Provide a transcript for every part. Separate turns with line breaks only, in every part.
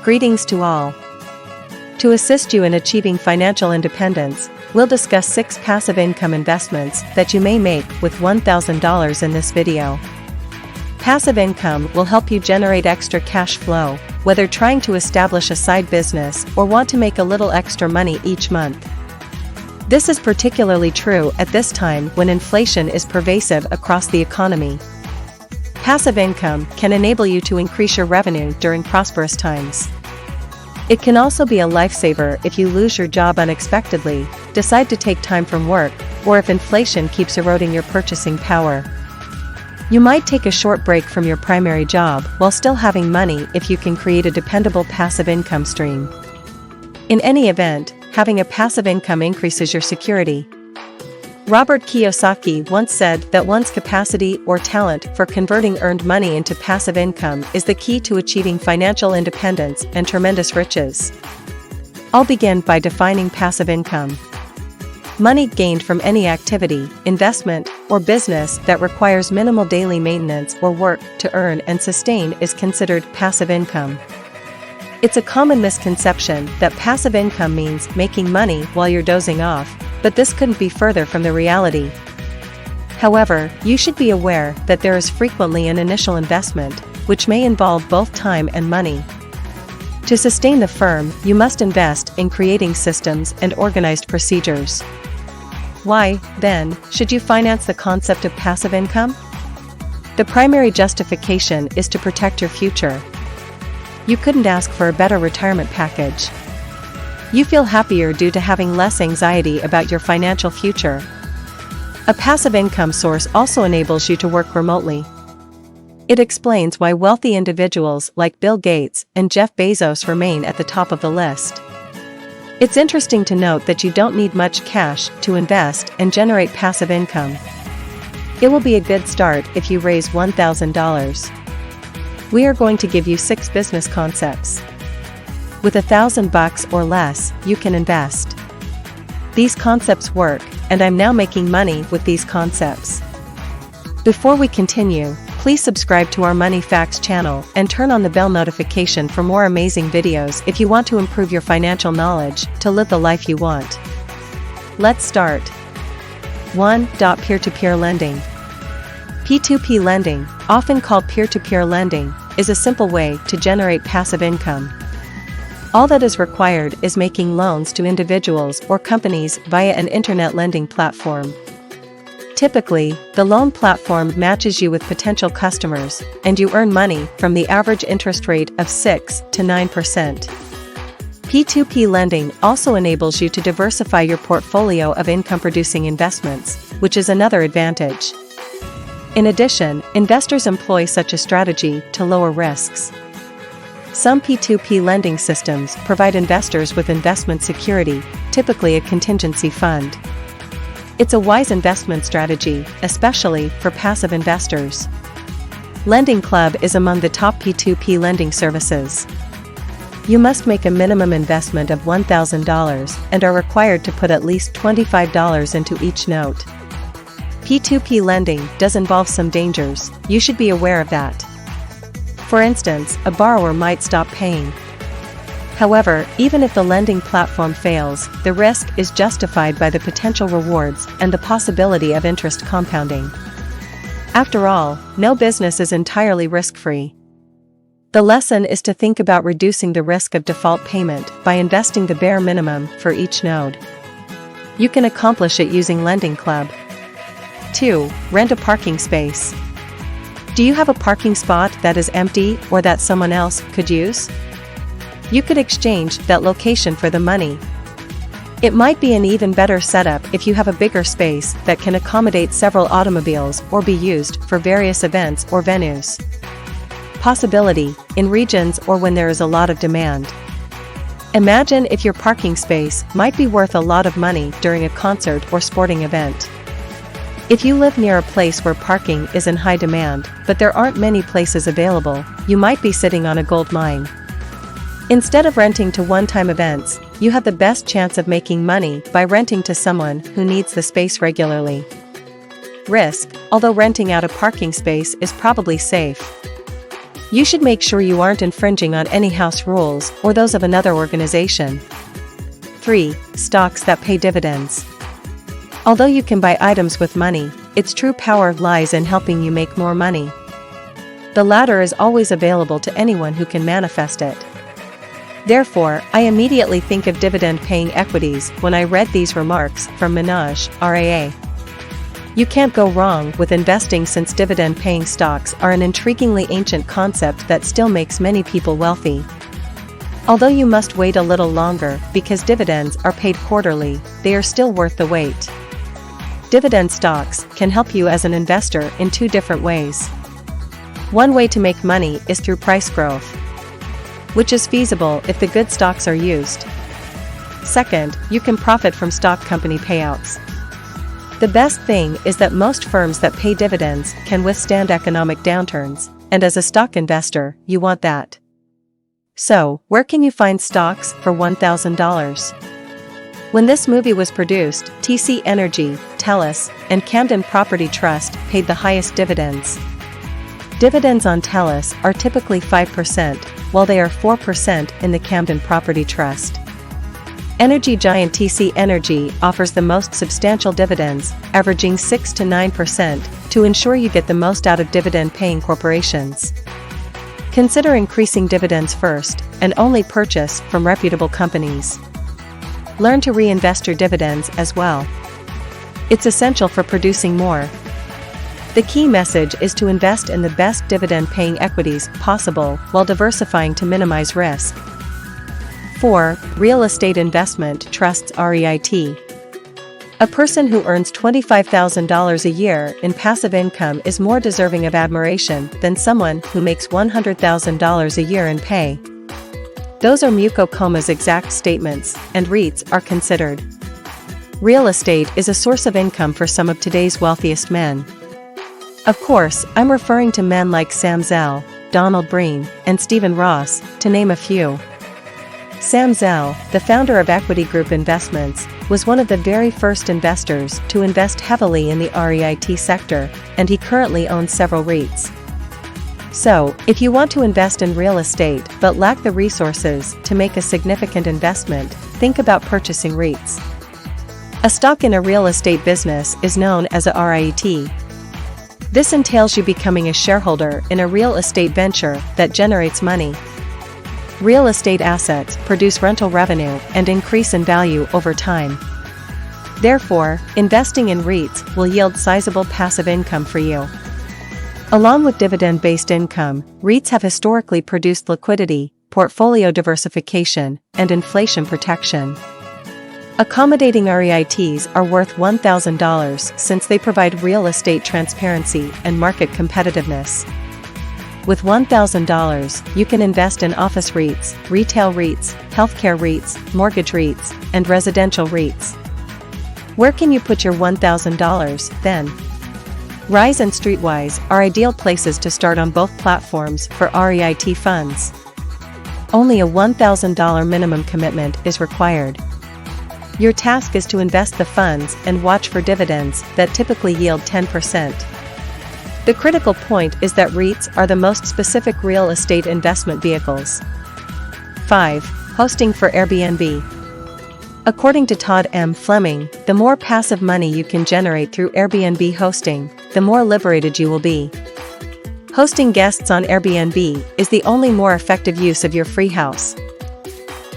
Greetings to all. To assist you in achieving financial independence, we'll discuss 6 passive income investments that you may make with $1,000 in this video. Passive income will help you generate extra cash flow, whether trying to establish a side business or want to make a little extra money each month. This is particularly true at this time when inflation is pervasive across the economy. Passive income can enable you to increase your revenue during prosperous times. It can also be a lifesaver if you lose your job unexpectedly, decide to take time from work, or if inflation keeps eroding your purchasing power. You might take a short break from your primary job while still having money if you can create a dependable passive income stream. In any event, having a passive income increases your security. Robert Kiyosaki once said that one's capacity or talent for converting earned money into passive income is the key to achieving financial independence and tremendous riches. I'll begin by defining passive income. Money gained from any activity, investment, or business that requires minimal daily maintenance or work to earn and sustain is considered passive income. It's a common misconception that passive income means making money while you're dozing off, but this couldn't be further from the reality. However, you should be aware that there is frequently an initial investment, which may involve both time and money. To sustain the firm, you must invest in creating systems and organized procedures. Why, then, should you finance the concept of passive income? The primary justification is to protect your future. You couldn't ask for a better retirement package. You feel happier due to having less anxiety about your financial future. A passive income source also enables you to work remotely. It explains why wealthy individuals like Bill Gates and Jeff Bezos remain at the top of the list. It's interesting to note that you don't need much cash to invest and generate passive income. It will be a good start if you raise $1,000. We are going to give you 6 business concepts. With $1,000 or less, you can invest. These concepts work, and I'm now making money with these concepts. Before we continue, please subscribe to our Money Facts channel and turn on the bell notification for more amazing videos if you want to improve your financial knowledge to live the life you want. Let's start. 1. Peer-to-peer lending. P2P lending, often called peer-to-peer lending, is a simple way to generate passive income. All that is required is making loans to individuals or companies via an internet lending platform. Typically, the loan platform matches you with potential customers, and you earn money from the average interest rate of 6 to 9%. P2P lending also enables you to diversify your portfolio of income-producing investments, which is another advantage. In addition, investors employ such a strategy to lower risks. Some P2P lending systems provide investors with investment security, typically a contingency fund. It's a wise investment strategy, especially for passive investors. Lending Club is among the top P2P lending services. You must make a minimum investment of $1,000 and are required to put at least $25 into each note. P2P lending does involve some dangers, you should be aware of that. For instance, a borrower might stop paying. However, even if the lending platform fails, the risk is justified by the potential rewards and the possibility of interest compounding. After all, no business is entirely risk-free. The lesson is to think about reducing the risk of default payment by investing the bare minimum for each node. You can accomplish it using Lending Club. 2. Rent a parking space. Do you have a parking spot that is empty or that someone else could use? You could exchange that location for the money. It might be an even better setup if you have a bigger space that can accommodate several automobiles or be used for various events or venues. Possibility, in regions or when there is a lot of demand. Imagine if your parking space might be worth a lot of money during a concert or sporting event. If you live near a place where parking is in high demand, but there aren't many places available, you might be sitting on a gold mine. Instead of renting to one-time events, you have the best chance of making money by renting to someone who needs the space regularly. Risk, although renting out a parking space is probably safe. You should make sure you aren't infringing on any house rules or those of another organization. 3. Stocks that pay dividends. Although you can buy items with money, its true power lies in helping you make more money. The latter is always available to anyone who can manifest it. Therefore, I immediately think of dividend-paying equities when I read these remarks from Minaj, RAA. You can't go wrong with investing since dividend-paying stocks are an intriguingly ancient concept that still makes many people wealthy. Although you must wait a little longer because dividends are paid quarterly, they are still worth the wait. Dividend stocks can help you as an investor in two different ways. One way to make money is through price growth, which is feasible if the good stocks are used. Second, you can profit from stock company payouts. The best thing is that most firms that pay dividends can withstand economic downturns, and as a stock investor, you want that. So, where can you find stocks for $1,000? When this movie was produced, TC Energy, TELUS, and Camden Property Trust paid the highest dividends. Dividends on TELUS are typically 5%, while they are 4% in the Camden Property Trust. Energy giant TC Energy offers the most substantial dividends, averaging 6 to 9%, to ensure you get the most out of dividend-paying corporations. Consider increasing dividends first, and only purchase from reputable companies. Learn to reinvest your dividends as well. It's essential for producing more. The key message is to invest in the best dividend-paying equities possible while diversifying to minimize risk. 4. Real estate investment trusts REIT. A person who earns $25,000 a year in passive income is more deserving of admiration than someone who makes $100,000 a year in pay. Those are Muko Koma's exact statements, and REITs are considered. Real estate is a source of income for some of today's wealthiest men. Of course, I'm referring to men like Sam Zell, Donald Breen, and Stephen Ross, to name a few. Sam Zell, the founder of Equity Group Investments, was one of the very first investors to invest heavily in the REIT sector, and he currently owns several REITs. So, if you want to invest in real estate but lack the resources to make a significant investment, think about purchasing REITs. A stock in a real estate business is known as a REIT. This entails you becoming a shareholder in a real estate venture that generates money. Real estate assets produce rental revenue and increase in value over time. Therefore, investing in REITs will yield sizable passive income for you. Along with dividend-based income, REITs have historically produced liquidity, portfolio diversification, and inflation protection. Accommodating REITs are worth $1,000 since they provide real estate transparency and market competitiveness. With $1,000, you can invest in office REITs, retail REITs, healthcare REITs, mortgage REITs, and residential REITs. Where can you put your $1,000, then? Rise and Streetwise are ideal places to start on both platforms for REIT funds. Only a $1,000 minimum commitment is required. Your task is to invest the funds and watch for dividends that typically yield 10%. The critical point is that REITs are the most specific real estate investment vehicles. 5. Hosting for Airbnb. According to Todd M. Fleming, the more passive money you can generate through Airbnb hosting, the more liberated you will be. Hosting guests on Airbnb is the only more effective use of your free house.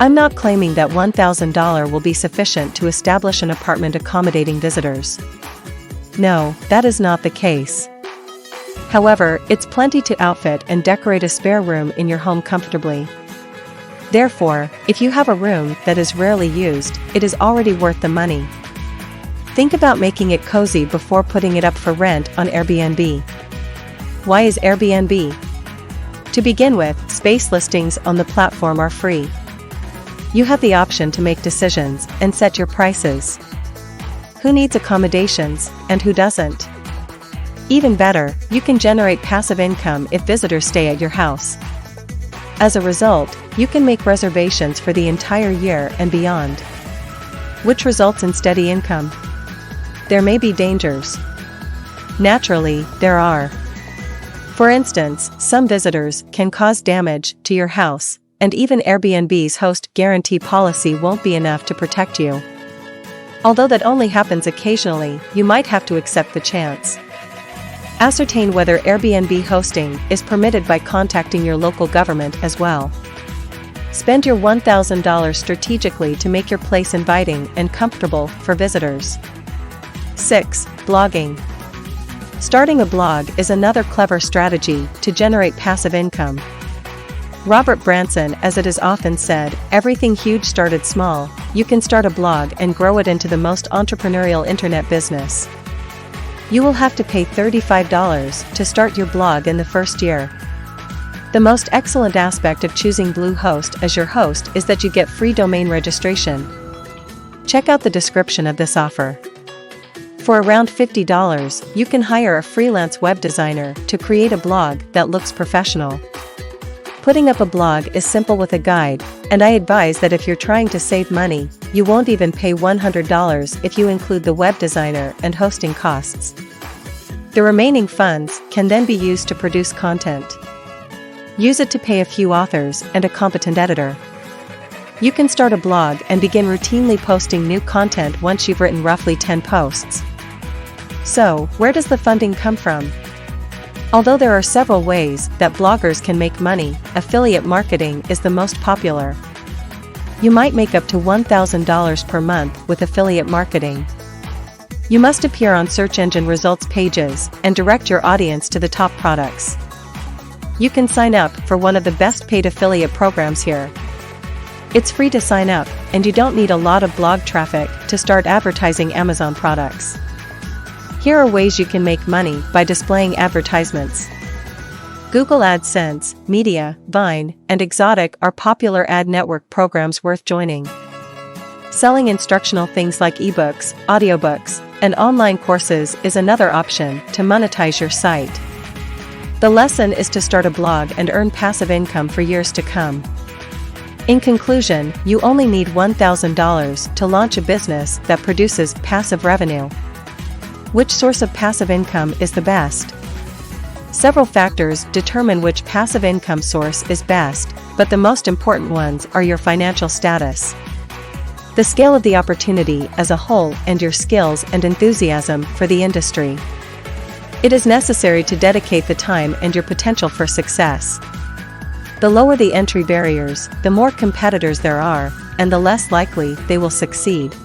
I'm not claiming that $1,000 will be sufficient to establish an apartment accommodating visitors. No, that is not the case. However, it's plenty to outfit and decorate a spare room in your home comfortably. Therefore, if you have a room that is rarely used, it is already worth the money. Think about making it cozy before putting it up for rent on Airbnb. Why is Airbnb? To begin with, space listings on the platform are free. You have the option to make decisions and set your prices. Who needs accommodations, and who doesn't? Even better, you can generate passive income if visitors stay at your house. As a result, you can make reservations for the entire year and beyond, which results in steady income. There may be dangers. Naturally, there are. For instance, some visitors can cause damage to your house, and even Airbnb's host guarantee policy won't be enough to protect you. Although that only happens occasionally, you might have to accept the chance. Ascertain whether Airbnb hosting is permitted by contacting your local government as well. Spend your $1,000 strategically to make your place inviting and comfortable for visitors. 6. Blogging. Starting a blog is another clever strategy to generate passive income. Robert Branson, as it is often said, everything huge started small. You can start a blog and grow it into the most entrepreneurial internet business. You will have to pay $35 to start your blog in the first year. The most excellent aspect of choosing Bluehost as your host is that you get free domain registration. Check out the description of this offer. For around $50, you can hire a freelance web designer to create a blog that looks professional. Putting up a blog is simple with a guide, and I advise that if you're trying to save money, you won't even pay $100 if you include the web designer and hosting costs. The remaining funds can then be used to produce content. Use it to pay a few authors and a competent editor. You can start a blog and begin routinely posting new content once you've written roughly 10 posts. So, where does the funding come from? Although there are several ways that bloggers can make money, affiliate marketing is the most popular. You might make up to $1,000 per month with affiliate marketing. You must appear on search engine results pages and direct your audience to the top products. You can sign up for one of the best paid affiliate programs here. It's free to sign up, and you don't need a lot of blog traffic to start advertising Amazon products. Here are ways you can make money by displaying advertisements. Google AdSense, Media, Vine, and Exotic are popular ad network programs worth joining. Selling instructional things like ebooks, audiobooks, and online courses is another option to monetize your site. The lesson is to start a blog and earn passive income for years to come. In conclusion, you only need $1,000 to launch a business that produces passive revenue. Which source of passive income is the best? Several factors determine which passive income source is best, but the most important ones are your financial status, the scale of the opportunity as a whole, and your skills and enthusiasm for the industry. It is necessary to dedicate the time and your potential for success. The lower the entry barriers, the more competitors there are, and the less likely they will succeed.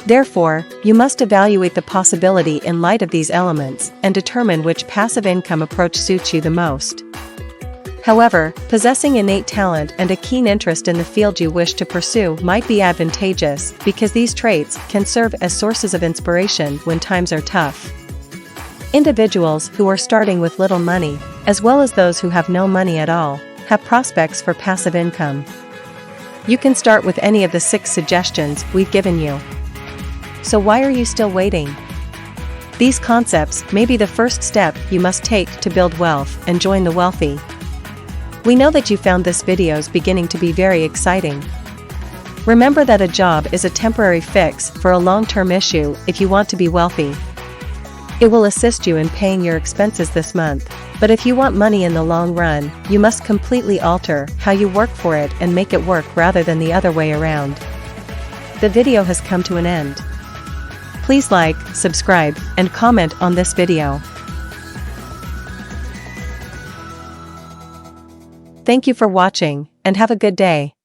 Therefore, you must evaluate the possibility in light of these elements and determine which passive income approach suits you the most. However, possessing innate talent and a keen interest in the field you wish to pursue might be advantageous because these traits can serve as sources of inspiration when times are tough. Individuals who are starting with little money, as well as those who have no money at all, have prospects for passive income. You can start with any of the 6 suggestions we've given you. So why are you still waiting? These concepts may be the first step you must take to build wealth and join the wealthy. We know that you found this videos beginning to be very exciting. Remember that a job is a temporary fix for a long-term issue if you want to be wealthy. It will assist you in paying your expenses this month, but if you want money in the long run, you must completely alter how you work for it and make it work rather than the other way around. The video has come to an end. Please like, subscribe, and comment on this video. Thank you for watching, and have a good day.